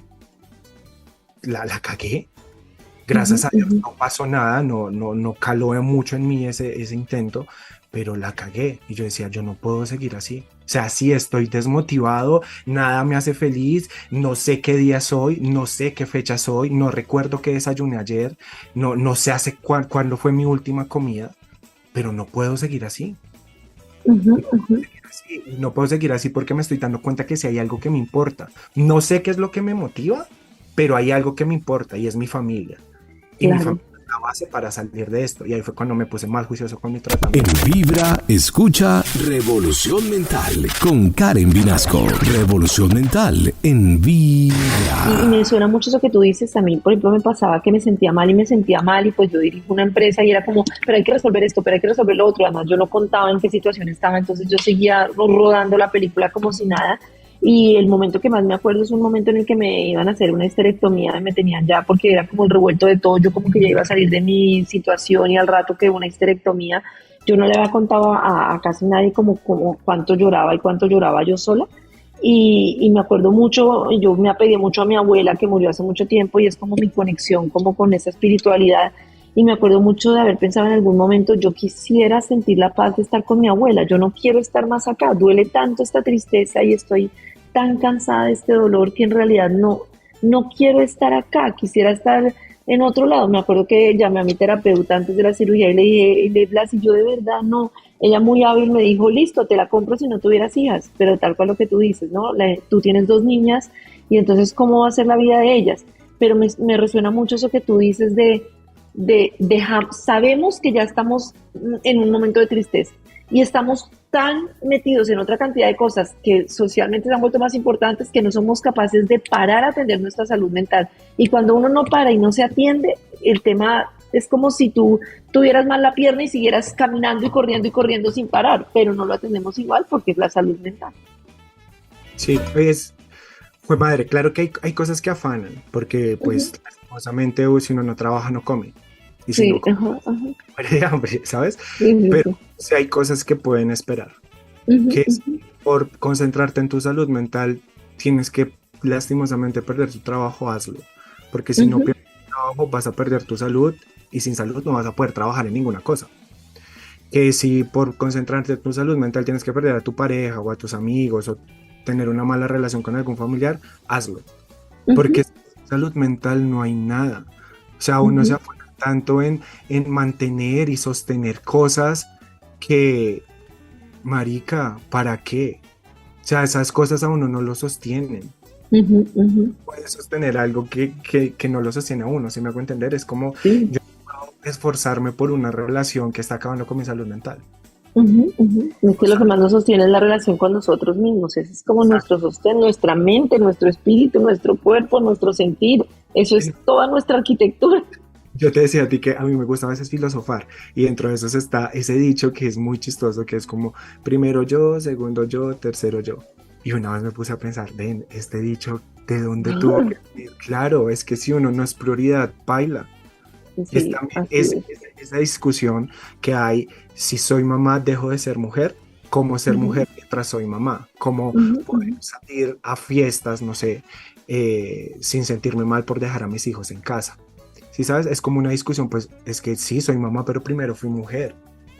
la cagué. Gracias a Dios Ujú. no pasó nada, no caló mucho en mí ese intento, pero la cagué. Y yo decía, yo no puedo seguir así. O sea, sí estoy desmotivado, nada me hace feliz, no sé qué día soy, no sé qué fecha soy, no recuerdo qué desayuné ayer, no sé hace cuándo fue mi última comida, pero no puedo seguir así. Ujú. Ujú. Así. No puedo seguir así porque me estoy dando cuenta que si hay algo que me importa. No sé qué es lo que me motiva, pero hay algo que me importa y es mi familia. Y mi Claro. familia es la base para salir de esto. Y ahí fue cuando me puse más juicioso con mi En tratamiento. Vibra, escucha Revolución Mental con Karen Vinasco. Revolución Mental en Y Vibra. me suena mucho eso que tú dices. A mí, por ejemplo, me pasaba que me sentía mal y me sentía mal y pues yo dirijo una empresa y era como, pero hay que resolver esto, pero hay que resolver lo otro. Además, yo no contaba en qué situación estaba, entonces yo seguía rodando la película como si nada. Y el momento que más me acuerdo es un momento en el que me iban a hacer una histerectomía y me tenían ya, porque era como el revuelto de todo, yo como que ya iba a salir de mi situación y al rato que una histerectomía, yo no le había contado a casi nadie como cuánto lloraba y cuánto lloraba yo sola. Y me acuerdo mucho, yo me apegué mucho a mi abuela que murió hace mucho tiempo y es como mi conexión como con esa espiritualidad. Y me acuerdo mucho de haber pensado en algún momento, yo quisiera sentir la paz de estar con mi abuela, yo no quiero estar más acá, duele tanto esta tristeza y estoy tan cansada de este dolor que en realidad no quiero estar acá, quisiera estar en otro lado. Me acuerdo que llamé a mi terapeuta antes de la cirugía y le dije, Blas, y yo de verdad no. Ella muy hábil me dijo, listo, te la compro si no tuvieras hijas, pero tal cual lo que tú dices, ¿no? Tú tienes dos niñas y entonces, ¿cómo va a ser la vida de ellas? Pero me resuena mucho eso que tú dices de dejar, sabemos que ya estamos en un momento de tristeza y estamos tan metidos en otra cantidad de cosas que socialmente se han vuelto más importantes que no somos capaces de parar a atender nuestra salud mental. Y cuando uno no para y no se atiende, el tema es como si tú tuvieras mal la pierna y siguieras caminando y corriendo sin parar, pero no lo atendemos igual porque es la salud mental. Sí, fue madre. Claro que hay cosas que afanan, porque Uh -huh. pues lastimosamente si uno no trabaja no come. Y si no Sí, come, ajá, ajá. muere de hambre, ¿sabes? Sí, sí, Pero sí. sí hay cosas que pueden esperar. Uh -huh, Que uh es -huh. por concentrarte en tu salud mental, tienes que lastimosamente perder tu trabajo, hazlo. Porque si Uh no -huh. pierdes trabajo vas a perder tu salud y sin salud no vas a poder trabajar en ninguna cosa. Que si por concentrarte en tu salud mental tienes que perder a tu pareja o a tus amigos o tener una mala relación con algún familiar, hazlo. Porque sin salud mental no hay nada. O sea, uno se afuera tanto en mantener y sostener cosas que, marica, ¿para qué? O sea, esas cosas a uno no lo sostienen. Puedes sostener algo que no lo sostiene a uno, ¿sí me hago entender? Es como yo puedo esforzarme por una relación que está acabando con mi salud mental. Es que lo que más nos sostiene es la relación con nosotros mismos. Ese es como nuestro sostén, nuestra mente, nuestro espíritu, nuestro cuerpo, nuestro sentir. Eso es toda nuestra arquitectura. Yo te decía a ti que a mí me gusta a veces filosofar y dentro de eso está ese dicho que es muy chistoso, que es como primero yo, segundo yo, tercero yo. Y una vez me puse a pensar, ven, este dicho, ¿de dónde tuvo que venir? Claro, es que si uno no es prioridad, baila. Sí, esa discusión que hay, si soy mamá, dejo de ser mujer, cómo ser mujer mientras soy mamá, cómo poder salir a fiestas, no sé, sin sentirme mal por dejar a mis hijos en casa. ¿Sí sabes? Es como una discusión, pues es que sí, soy mamá, pero primero fui mujer.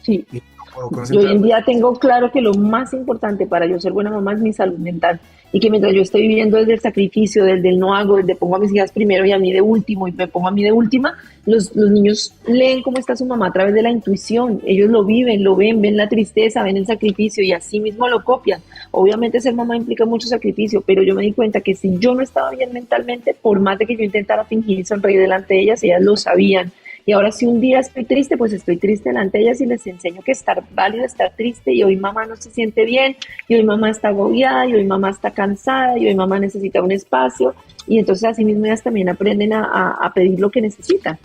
Sí. Y no puedo yo hoy en día tengo claro que lo más importante para yo ser buena mamá es mi salud mental. Y que mientras yo estoy viviendo desde el sacrificio, desde el no hago, desde pongo a mis hijas primero y a mí de último y me pongo a mí de última, los niños leen cómo está su mamá a través de la intuición. Ellos lo viven, lo ven la tristeza, ven el sacrificio y así mismo lo copian. Obviamente ser mamá implica mucho sacrificio, pero yo me di cuenta que si yo no estaba bien mentalmente, por más de que yo intentara fingir y sonreír delante de ellas lo sabían. Y ahora si un día estoy triste, pues estoy triste delante de ellas y les enseño que estar válido, estar triste, y hoy mamá no se siente bien, y hoy mamá está agobiada, y hoy mamá está cansada, y hoy mamá necesita un espacio, y entonces así mismo ellas también aprenden a pedir lo que necesitan.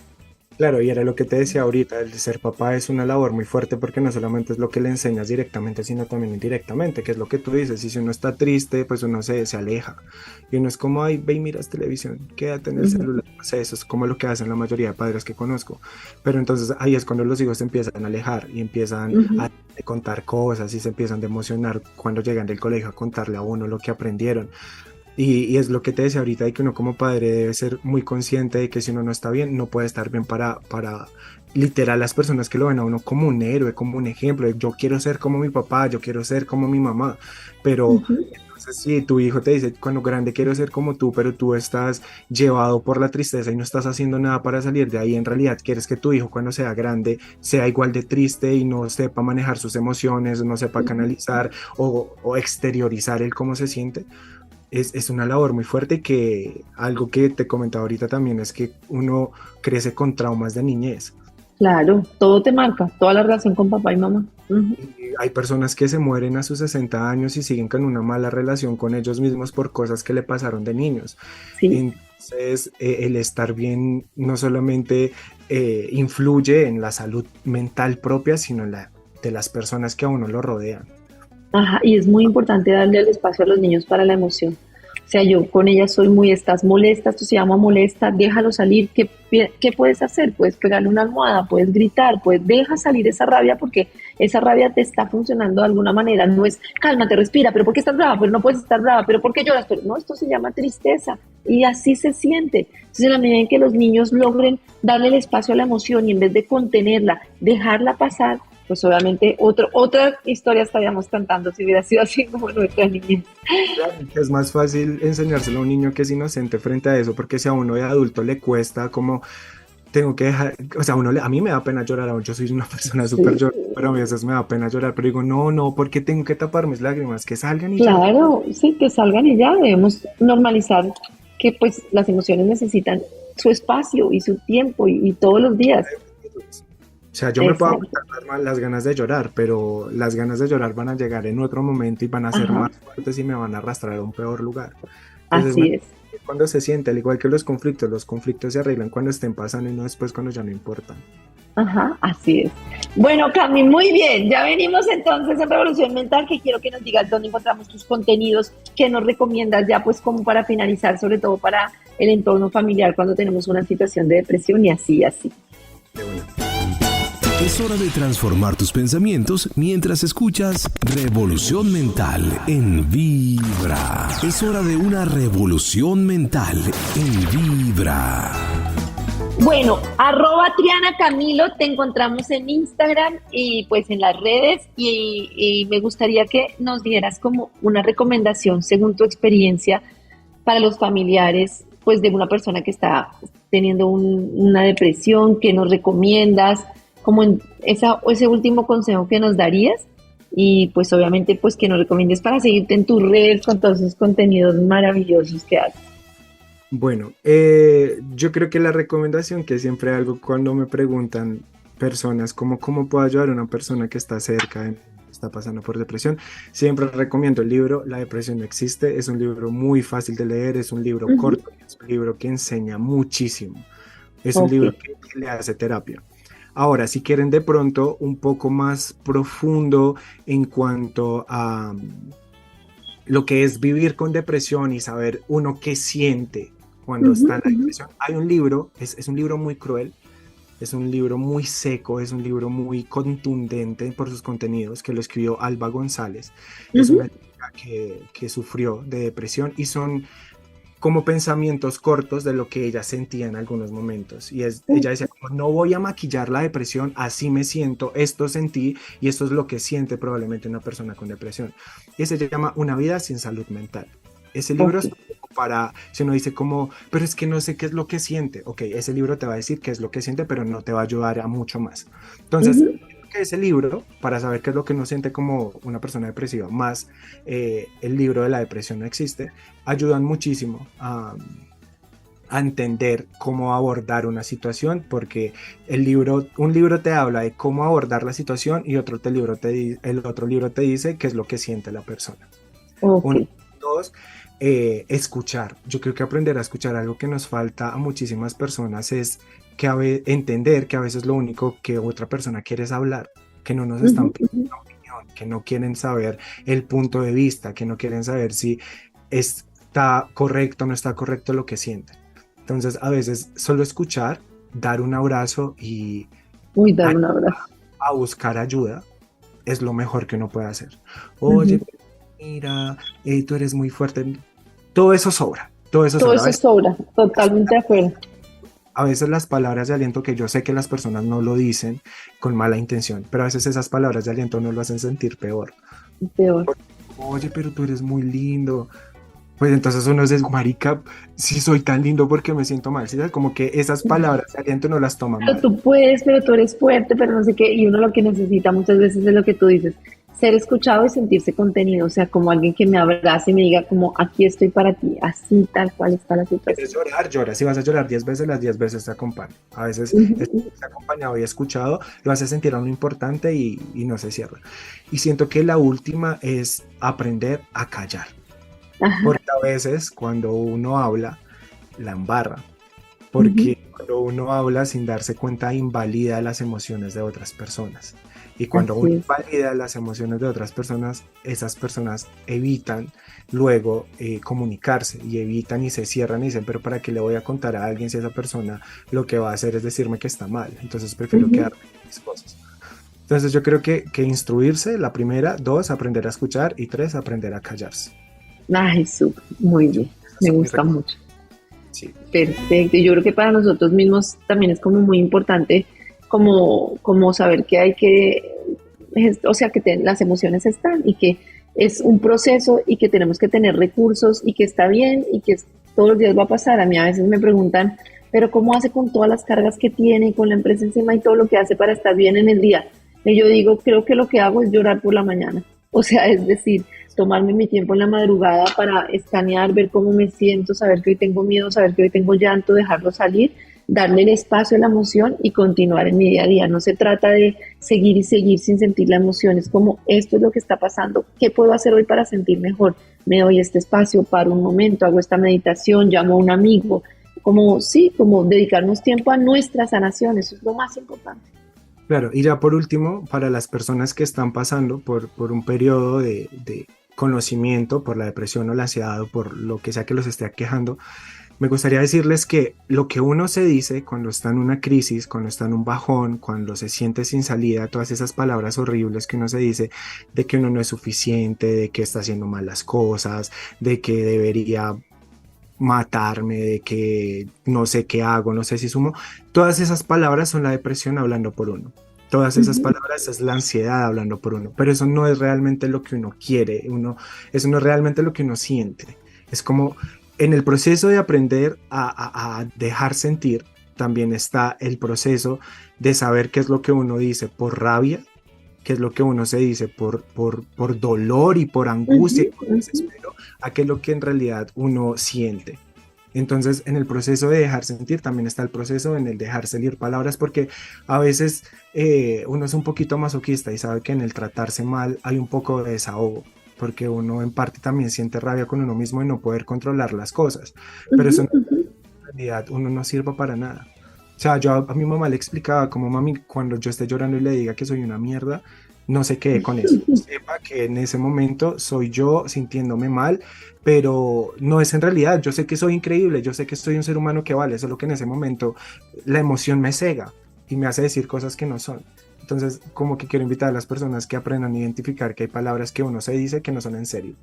Claro, y era lo que te decía ahorita, el ser papá es una labor muy fuerte porque no solamente es lo que le enseñas directamente, sino también indirectamente, que es lo que tú dices, y si uno está triste, pues uno se aleja, y uno es como, ay, ve y miras televisión, quédate en el celular, no sé, eso es como lo que hacen la mayoría de padres que conozco, pero entonces ahí es cuando los hijos se empiezan a alejar, y empiezan a contar cosas, y se empiezan a emocionar cuando llegan del colegio a contarle a uno lo que aprendieron. Y es lo que te decía ahorita, de que uno como padre debe ser muy consciente de que si uno no está bien, no puede estar bien para literal las personas que lo ven a uno como un héroe, como un ejemplo. Yo quiero ser como mi papá, yo quiero ser como mi mamá, pero entonces si tu hijo te dice cuando grande quiero ser como tú, pero tú estás llevado por la tristeza y no estás haciendo nada para salir de ahí, en realidad quieres que tu hijo cuando sea grande sea igual de triste y no sepa manejar sus emociones, no sepa canalizar o exteriorizar el cómo se siente. Es una labor muy fuerte, que algo que te comentaba ahorita también es que uno crece con traumas de niñez. Claro, todo te marca, toda la relación con papá y mamá. Y hay personas que se mueren a sus 60 años y siguen con una mala relación con ellos mismos por cosas que le pasaron de niños. Sí. Entonces, el estar bien no solamente influye en la salud mental propia, sino en la de las personas que a uno lo rodean. Ajá, y es muy importante darle el espacio a los niños para la emoción. O sea, yo con ella soy muy, estás molesta, esto se llama molesta, déjalo salir. ¿Qué puedes hacer? Puedes pegarle una almohada, puedes gritar, deja salir esa rabia porque esa rabia te está funcionando de alguna manera. No es, cálmate, respira, pero ¿por qué estás brava? Pero no puedes estar brava, pero ¿por qué lloras? Pero no, esto se llama tristeza y así se siente. Entonces, en la medida en que los niños logren darle el espacio a la emoción y en vez de contenerla, dejarla pasar, pues obviamente otra historia estaríamos cantando si hubiera sido así como nuestra niñez. Es más fácil enseñárselo a un niño que es inocente frente a eso, porque si a uno de adulto le cuesta como tengo que dejar, o sea, a mí me da pena llorar, yo soy una persona súper llorona, pero a veces me da pena llorar, pero digo, no, porque tengo que tapar mis lágrimas, que salgan y claro, ya. Sí, que salgan y ya, debemos normalizar que pues las emociones necesitan su espacio y su tiempo y todos los días. O sea, yo me puedo aguantar las ganas de llorar, pero las ganas de llorar van a llegar en otro momento y van a ser más fuertes y me van a arrastrar a un peor lugar. Entonces, así es. Cuando se siente, al igual que los conflictos se arreglan cuando estén pasando y no después cuando ya no importan. Ajá, así es. Bueno, Cami, muy bien. Ya venimos entonces en Revolución Mental, que quiero que nos digas dónde encontramos tus contenidos, qué nos recomiendas ya pues como para finalizar, sobre todo para el entorno familiar cuando tenemos una situación de depresión y así. De buena. Es hora de transformar tus pensamientos mientras escuchas Revolución Mental en Vibra. Es hora de una revolución mental en Vibra. Bueno, @Triana Camilo, te encontramos en Instagram y pues en las redes y me gustaría que nos dieras como una recomendación según tu experiencia para los familiares pues de una persona que está teniendo una depresión, que nos recomiendas, como en ese último consejo que nos darías y pues obviamente pues que nos recomiendes para seguirte en tus redes con todos esos contenidos maravillosos que haces. Bueno, yo creo que la recomendación que siempre hago cuando me preguntan personas cómo puedo ayudar a una persona que está cerca, está pasando por depresión, siempre recomiendo el libro La depresión no existe. Es un libro muy fácil de leer, es un libro corto, es un libro que enseña muchísimo, es un libro que le hace terapia. Ahora, si quieren de pronto un poco más profundo en cuanto a lo que es vivir con depresión y saber uno qué siente cuando está en la depresión, hay un libro, es un libro muy cruel, es un libro muy seco, es un libro muy contundente por sus contenidos, que lo escribió Alba González. Es una chica que sufrió de depresión y son como pensamientos cortos de lo que ella sentía en algunos momentos. Y ella decía, como, no voy a maquillar la depresión, así me siento, esto sentí y esto es lo que siente probablemente una persona con depresión. Y ese se llama Una vida sin salud mental. Ese libro es para, si uno dice como, pero es que no sé qué es lo que siente. Ok, ese libro te va a decir qué es lo que siente, pero no te va a ayudar a mucho más. Entonces, que ese libro, para saber qué es lo que uno siente como una persona depresiva, más el libro de La depresión no existe, ayudan muchísimo a entender cómo abordar una situación, porque un libro te habla de cómo abordar la situación y el otro libro te dice qué es lo que siente la persona. Dos, escuchar. Yo creo que aprender a escuchar, algo que nos falta a muchísimas personas, es entender que a veces lo único que otra persona quiere es hablar, que no nos están pidiendo una opinión, que no quieren saber el punto de vista, que no quieren saber si está correcto o no está correcto lo que sienten. Entonces, a veces solo escuchar, dar un abrazo y dar un abrazo a buscar ayuda es lo mejor que uno puede hacer. Oye, mira, tú eres muy fuerte. Todo eso sobra. Todo eso sobra, totalmente de acuerdo. A veces las palabras de aliento, que yo sé que las personas no lo dicen con mala intención, pero a veces esas palabras de aliento no lo hacen sentir peor. Oye, pero tú eres muy lindo. Pues entonces uno dice, marica, si soy tan lindo, porque me siento mal, ¿sí? Como que esas palabras de aliento no las toman mal. Pero tú puedes, pero tú eres fuerte, pero no sé qué, y uno lo que necesita muchas veces es lo que tú dices, ser escuchado y sentirse contenido, o sea, como alguien que me abrace y me diga como, aquí estoy para ti, así tal cual está la situación. ¿Quieres llorar? Llora. Si vas a llorar 10 veces, las 10 veces te acompañan. A veces estar acompañado y escuchado lo hace sentir a uno importante y no se cierra. Y siento que la última es aprender a callar. Porque a veces cuando uno habla, la embarra. Porque cuando uno habla sin darse cuenta, invalida las emociones de otras personas. Y cuando uno invalida las emociones de otras personas, esas personas evitan luego comunicarse y evitan y se cierran y dicen, pero ¿para qué le voy a contar a alguien si esa persona lo que va a hacer es decirme que está mal? Entonces prefiero quedarme con mis cosas. Entonces yo creo que instruirse, la primera. 2, aprender a escuchar. Y 3, aprender a callarse. Ay, súper, muy bien, me gusta mucho. Sí. Perfecto, y yo creo que para nosotros mismos también es como muy importante como saber que hay que, o sea, que las emociones están y que es un proceso y que tenemos que tener recursos y que está bien y que todos los días va a pasar. A mí a veces me preguntan, pero ¿cómo hace con todas las cargas que tiene, con la empresa encima y todo lo que hace para estar bien en el día? Y yo digo, creo que lo que hago es llorar por la mañana. O sea, es decir, tomarme mi tiempo en la madrugada para escanear, ver cómo me siento, saber que hoy tengo miedo, saber que hoy tengo llanto, dejarlo salir, darle el espacio a la emoción y continuar en mi día a día. No se trata de seguir y seguir sin sentir la emoción, es como, esto es lo que está pasando, ¿qué puedo hacer hoy para sentir mejor? Me doy este espacio, paro un momento, hago esta meditación, llamo a un amigo, como dedicarnos tiempo a nuestra sanación, eso es lo más importante. Claro, y ya por último, para las personas que están pasando por un periodo de conocimiento por la depresión o la ansiedad o por lo que sea que los esté aquejando, me gustaría decirles que lo que uno se dice cuando está en una crisis, cuando está en un bajón, cuando se siente sin salida, todas esas palabras horribles que uno se dice de que uno no es suficiente, de que está haciendo mal las cosas, de que debería matarme, de que no sé qué hago, no sé si sumo. Todas esas palabras son la depresión hablando por uno. Todas esas palabras es la ansiedad hablando por uno, pero eso no es realmente lo que uno quiere, eso no es realmente lo que uno siente. Es como en el proceso de aprender a dejar sentir, también está el proceso de saber qué es lo que uno dice por rabia, qué es lo que uno se dice por dolor y por angustia y por desespero, a qué es lo que en realidad uno siente. Entonces, en el proceso de dejar sentir también está el proceso en el dejar salir palabras, porque a veces uno es un poquito masoquista y sabe que en el tratarse mal hay un poco de desahogo, porque uno en parte también siente rabia con uno mismo de no poder controlar las cosas, pero eso en realidad uno no sirve para nada. O sea, yo a mi mamá le explicaba como, mami, cuando yo esté llorando y le diga que soy una mierda, no se quede con eso. Sepa que en ese momento soy yo sintiéndome mal, pero no es en realidad. Yo sé que soy increíble, yo sé que soy un ser humano que vale, solo que en ese momento la emoción me cega y me hace decir cosas que no son. Entonces, como que quiero invitar a las personas que aprendan a identificar que hay palabras que uno se dice que no son en serio.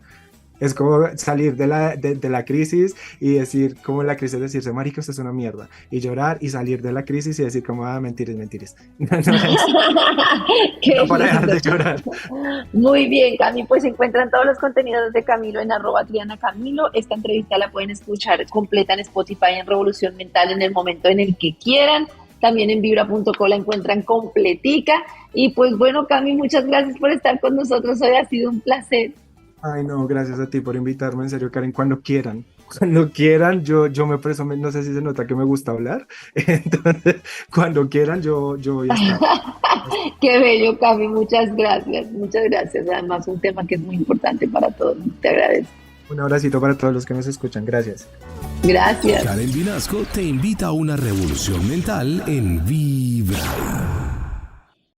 Es como salir de la crisis y decir, como en la crisis decirse, marica, usted es una mierda, y llorar y salir de la crisis y decir como, mentiras, mentiras. No para dejar de llorar. Muy bien, Cami, pues encuentran todos los contenidos de Camilo en @TrianaCamilo. Esta entrevista la pueden escuchar completa en Spotify, en Revolución Mental, en el momento en el que quieran. También en vibra.co la encuentran completica. Y pues bueno, Cami, muchas gracias por estar con nosotros hoy, ha sido un placer. Ay, no, gracias a ti por invitarme, en serio, Karen, cuando quieran, yo me preso, no sé si se nota que me gusta hablar, entonces, cuando quieran, yo voy a estar. Qué bello, Cami, muchas gracias, además un tema que es muy importante para todos, te agradezco. Un abracito para todos los que nos escuchan, gracias. Gracias. Karen Vinasco te invita a una revolución mental en Vibra.